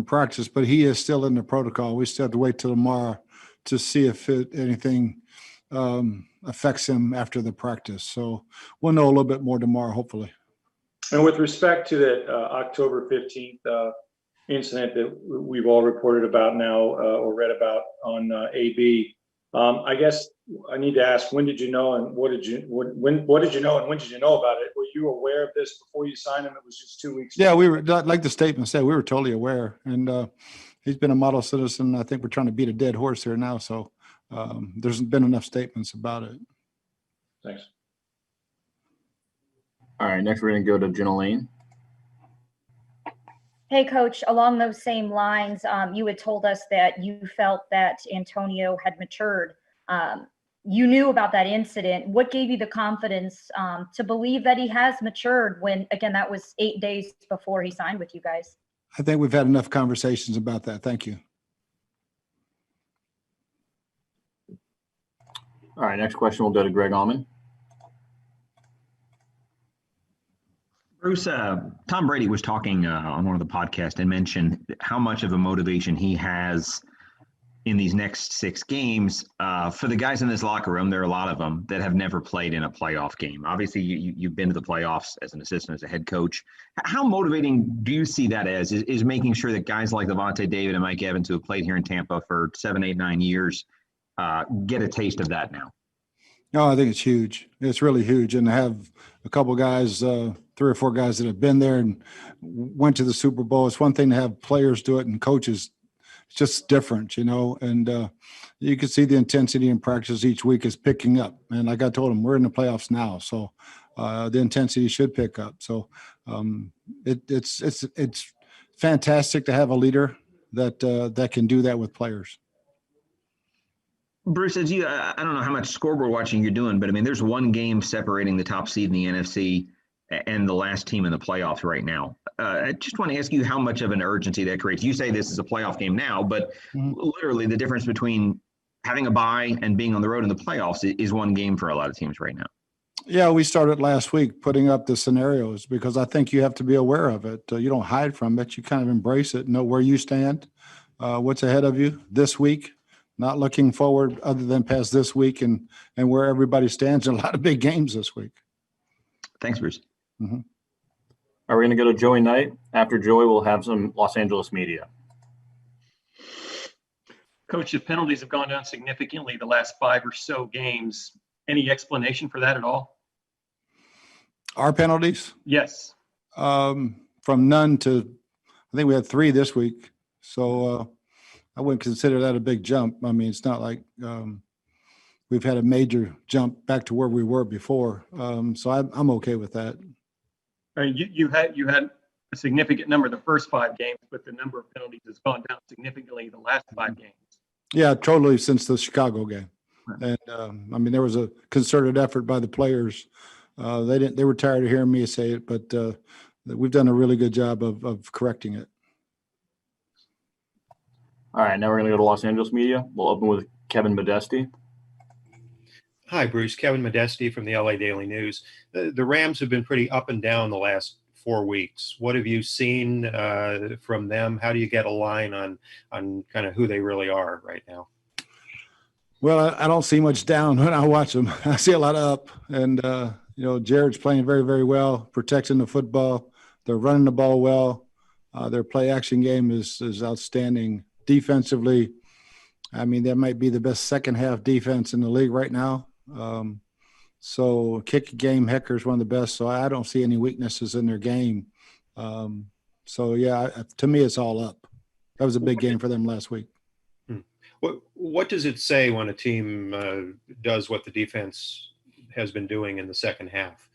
practice, but he is still in the protocol. We still have to wait till tomorrow to see if anything affects him after the practice. So we'll know a little bit more tomorrow, hopefully. And with respect to that October 15th incident that we've all reported about now or read about on AB, I guess I need to ask, when did you know and what did you know and when did you know about it? Were you aware of this before you signed him? It was just 2 weeks. Yeah, we were, like the statement said, we were totally aware. And he's been a model citizen. I think we're trying to beat a dead horse here now. So there's been enough statements about it. Thanks. All right, next we're going to go to Jenna Lane. Hey, Coach, along those same lines, you had told us that you felt that Antonio had matured. You knew about that incident. What gave you the confidence to believe that he has matured when, again, that was 8 days before he signed with you guys? I think we've had enough conversations about that. Thank you. All right, next question will go to Greg Allman. Bruce, Tom Brady was talking on one of the podcasts and mentioned how much of a motivation he has in these next 6 games. For the guys in this locker room, there are a lot of them that have never played in a playoff game. Obviously, you've been to the playoffs as an assistant, as a head coach. How motivating do you see that as, is making sure that guys like Levante David and Mike Evans, who have played here in Tampa for 7, 8, 9 years, get a taste of that now? No, I think it's huge. It's really huge. And to have a couple guys, 3 or 4 guys that have been there and went to the Super Bowl, it's one thing to have players do it and coaches. It's just different, and you can see the intensity in practice each week is picking up. And like I told him, we're in the playoffs now. So the intensity should pick up. So it's fantastic to have a leader that can do that with players. Bruce, as you, I don't know how much scoreboard watching you're doing, but I mean, there's one game separating the top seed in the NFC and the last team in the playoffs right now. I just want to ask you how much of an urgency that creates. You say this is a playoff game now, but literally the difference between having a bye and being on the road in the playoffs is one game for a lot of teams right now. Yeah, we started last week putting up the scenarios because I think you have to be aware of it. You don't hide from it. You kind of embrace it, know where you stand, what's ahead of you this week. Not looking forward other than past this week and where everybody stands in a lot of big games this week. Thanks, Bruce. Mm-hmm. Are we going to go to Joey Knight? After Joey, we'll have some Los Angeles media. Coach, the penalties have gone down significantly the last 5 or so games. Any explanation for that at all? Our penalties? Yes. From none to, I think we had 3 this week. So I wouldn't consider that a big jump. I mean, it's not like we've had a major jump back to where we were before. So I'm okay with that. You had a significant number the first 5 games, but the number of penalties has gone down significantly the last 5 games. Yeah, totally, since the Chicago game. And I mean, there was a concerted effort by the players. They were tired of hearing me say it, but we've done a really good job of correcting it. All right, now we're going to go to Los Angeles media. We'll open with Kevin Modesti. Hi, Bruce. Kevin Modesti from the LA Daily News. The Rams have been pretty up and down the last 4 weeks. What have you seen from them? How do you get a line on kind of who they really are right now? Well, I don't see much down when I watch them. I see a lot of up. And, Jared's playing very, very well, protecting the football. They're running the ball well. Their play-action game is outstanding. Defensively, I mean, that might be the best second-half defense in the league right now. So kick game, Hecker's one of the best. So I don't see any weaknesses in their game. So, yeah, to me, it's all up. That was a big game for them last week. What does it say when a team does what the defense has been doing in the second half?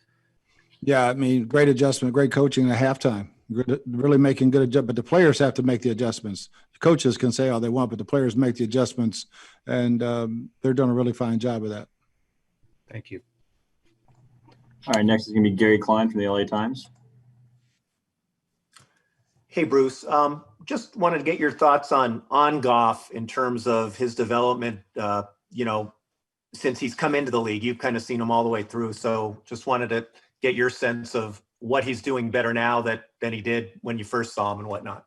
Yeah, I mean, great adjustment, great coaching at halftime. Really making good adjustments. But the players have to make the adjustments. The coaches can say all they want, but the players make the adjustments, and they're doing a really fine job of that. Thank you. All right, next is going to be Gary Klein from the LA Times. Hey, Bruce. Just wanted to get your thoughts on Goff in terms of his development. Since he's come into the league, you've kind of seen him all the way through. So just wanted to get your sense of what he's doing better now than he did when you first saw him and whatnot.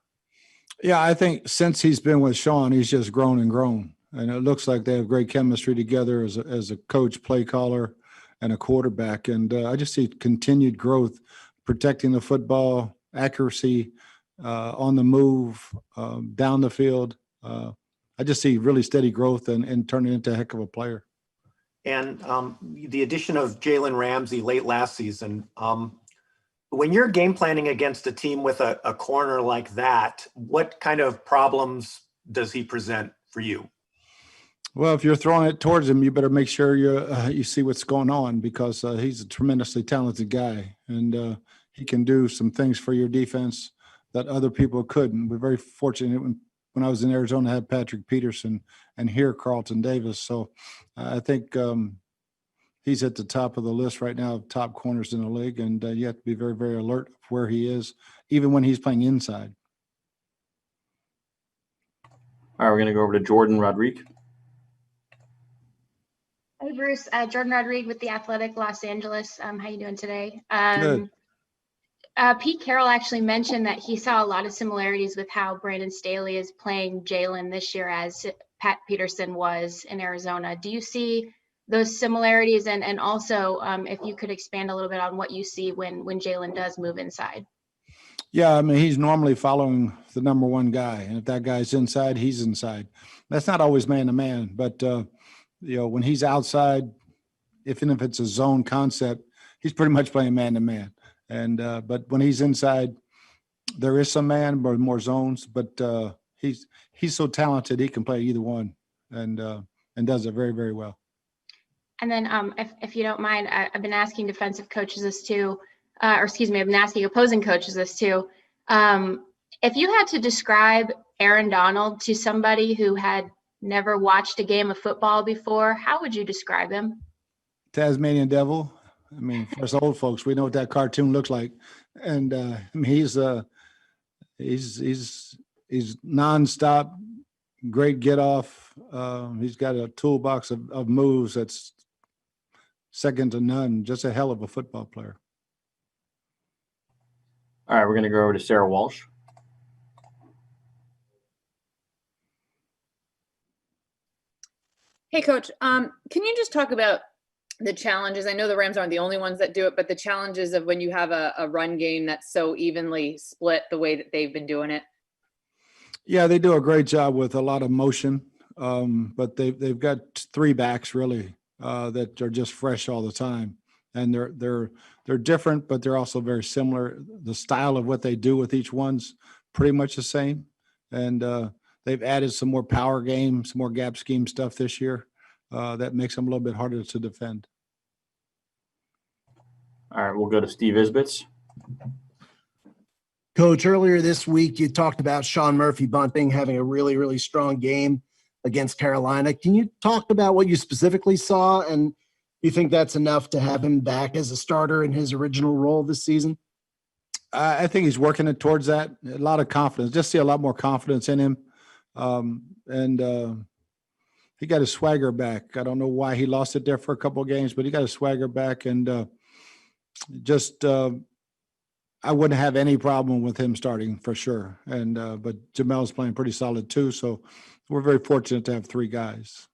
Yeah, I think since he's been with Sean, he's just grown and grown. And it looks like they have great chemistry together as a coach, play caller, and a quarterback. And I just see continued growth, protecting the football, accuracy, on the move, down the field. I just see really steady growth and turning into a heck of a player. And the addition of Jalen Ramsey late last season, when you're game planning against a team with a corner like that, what kind of problems does he present for you? Well, if you're throwing it towards him, you better make sure you see what's going on, because he's a tremendously talented guy, and he can do some things for your defense that other people couldn't. We're very fortunate when I was in Arizona, I had Patrick Peterson, and here Carlton Davis. So I think he's at the top of the list right now of top corners in the league, and you have to be very, very alert of where he is, even when he's playing inside. All right, we're going to go over to Jordan Rodriguez. Hey, Bruce. Jordan Rodriguez with The Athletic Los Angeles. How you doing today? Good. Pete Carroll actually mentioned that he saw a lot of similarities with how Brandon Staley is playing Jalen this year as Pat Peterson was in Arizona. Do you see those similarities? And also, if you could expand a little bit on what you see when Jalen does move inside. Yeah, I mean, he's normally following the number one guy, and if that guy's inside, he's inside. That's not always man-to-man, but when he's outside, even if it's a zone concept, he's pretty much playing man-to-man. And but when he's inside, there is some man, but more zones. But he's so talented, he can play either one, and does it very, very well. And then, if you don't mind, I've been asking defensive coaches this too, I've been asking opposing coaches this too. If you had to describe Aaron Donald to somebody who had never watched a game of football before, how would you describe him? Tasmanian Devil. I mean, for us old folks, we know what that cartoon looks like, and I mean, he's nonstop, great get off. He's got a toolbox of moves that's second to none. Just a hell of a football player. All right, we're going to go over to Sarah Walsh. Hey, Coach. Can you just talk about the challenges? I know the Rams aren't the only ones that do it, but the challenges of when you have a run game that's so evenly split the way that they've been doing it. Yeah, they do a great job with a lot of motion, but they've got three backs really that are just fresh all the time, and they're different, but they're also very similar. The style of what they do with each one's pretty much the same, and they've added some more power game, some more gap scheme stuff this year. That makes them a little bit harder to defend. All right, we'll go to Steve Isbitz. Coach, earlier this week, you talked about Sean Murphy-Bunting having a really, really strong game against Carolina. Can you talk about what you specifically saw, and you think that's enough to have him back as a starter in his original role this season? I think he's working it towards that. A lot of confidence. Just see a lot more confidence in him. He got his swagger back. I don't know why he lost it there for a couple of games, but he got his swagger back, and I wouldn't have any problem with him starting for sure. And but Jamel's playing pretty solid too, so we're very fortunate to have three guys.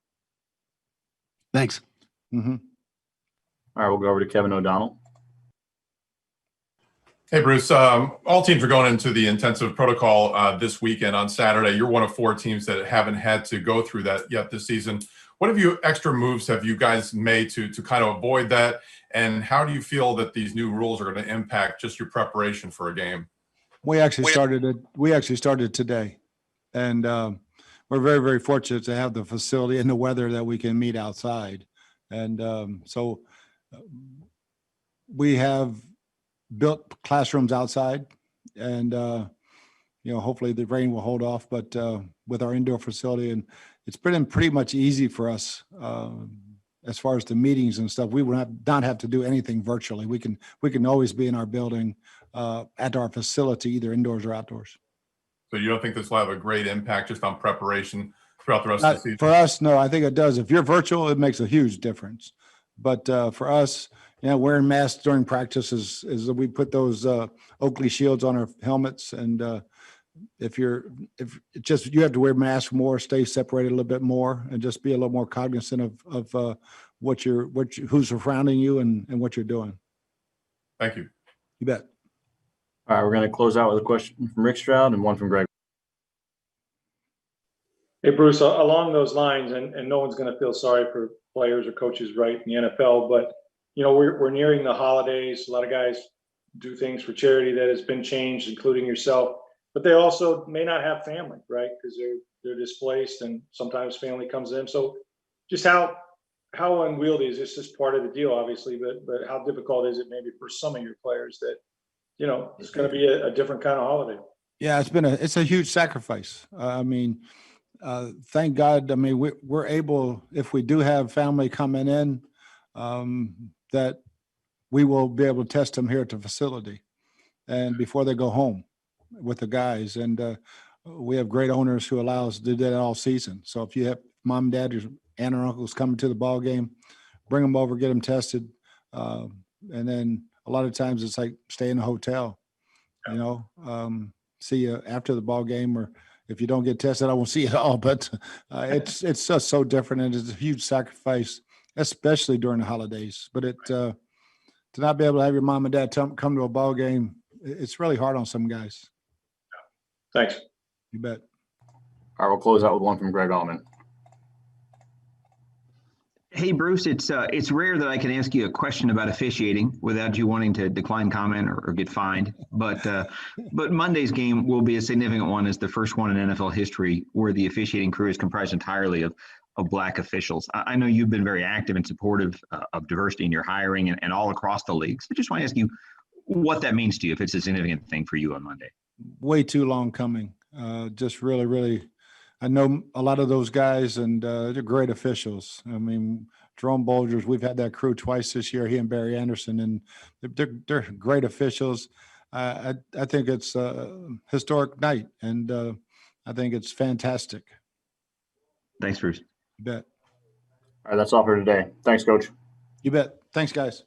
Thanks. Mm-hmm. All right, we'll go over to Kevin O'Donnell. Hey, Bruce. All teams are going into the intensive protocol this weekend on Saturday. You're one of four teams that haven't had to go through that yet this season. What extra moves have you guys made to kind of avoid that? And how do you feel that these new rules are going to impact just your preparation for a game? We actually started today, and we're very, very fortunate to have the facility and the weather that we can meet outside. And so we have built classrooms outside, and hopefully the rain will hold off, but with our indoor facility, and it's been pretty much easy for us as far as the meetings and stuff. We would not have to do anything virtually. We can always be in our building at our facility, either indoors or outdoors. So you don't think this will have a great impact just on preparation throughout the rest of the season? For us, no. I think it does. If you're virtual, it makes a huge difference. But for us, wearing masks during practice is we put those Oakley shields on our helmets, and if just you have to wear masks more, stay separated a little bit more, and just be a little more cognizant of who's surrounding you and what you're doing. Thank you. You bet. All right, we're going to close out with a question from Rick Stroud and one from Greg. Hey, Bruce, along those lines, and no one's going to feel sorry for players or coaches, right, in the NFL, but, we're nearing the holidays. A lot of guys do things for charity that has been changed, including yourself, but they also may not have family, right, because they're displaced, and sometimes family comes in. So just how unwieldy is this? Just part of the deal, obviously, but how difficult is it maybe for some of your players that, it's going to be a different kind of holiday? Yeah, it's a huge sacrifice. Thank God. We're able, if we do have family coming in, that we will be able to test them here at the facility and before they go home with the guys. And we have great owners who allow us to do that all season. So if you have mom and dad, your aunt or uncles coming to the ball game, bring them over, get them tested. And then a lot of times it's like stay in a hotel, see you after the ball game, or if you don't get tested, I won't see you at all. But it's just so different, and it's a huge sacrifice, especially during the holidays. But to not be able to have your mom and dad come to a ball game, it's really hard on some guys. Thanks. You bet. All right, we'll close out with one from Greg Allman. Hey, Bruce, it's rare that I can ask you a question about officiating without you wanting to decline comment or get fined. But Monday's game will be a significant one as the first one in NFL history where the officiating crew is comprised entirely of Black officials. I know you've been very active and supportive of diversity in your hiring and all across the league. So I just want to ask you what that means to you, if it's a significant thing for you on Monday. Way too long coming. Just really, really. I know a lot of those guys, and they're great officials. Jerome Bolgers, we've had that crew twice this year, he and Barry Anderson, and they're great officials. I think it's a historic night, and I think it's fantastic. Thanks, Bruce. You bet. All right, that's all for today. Thanks, Coach. You bet. Thanks, guys.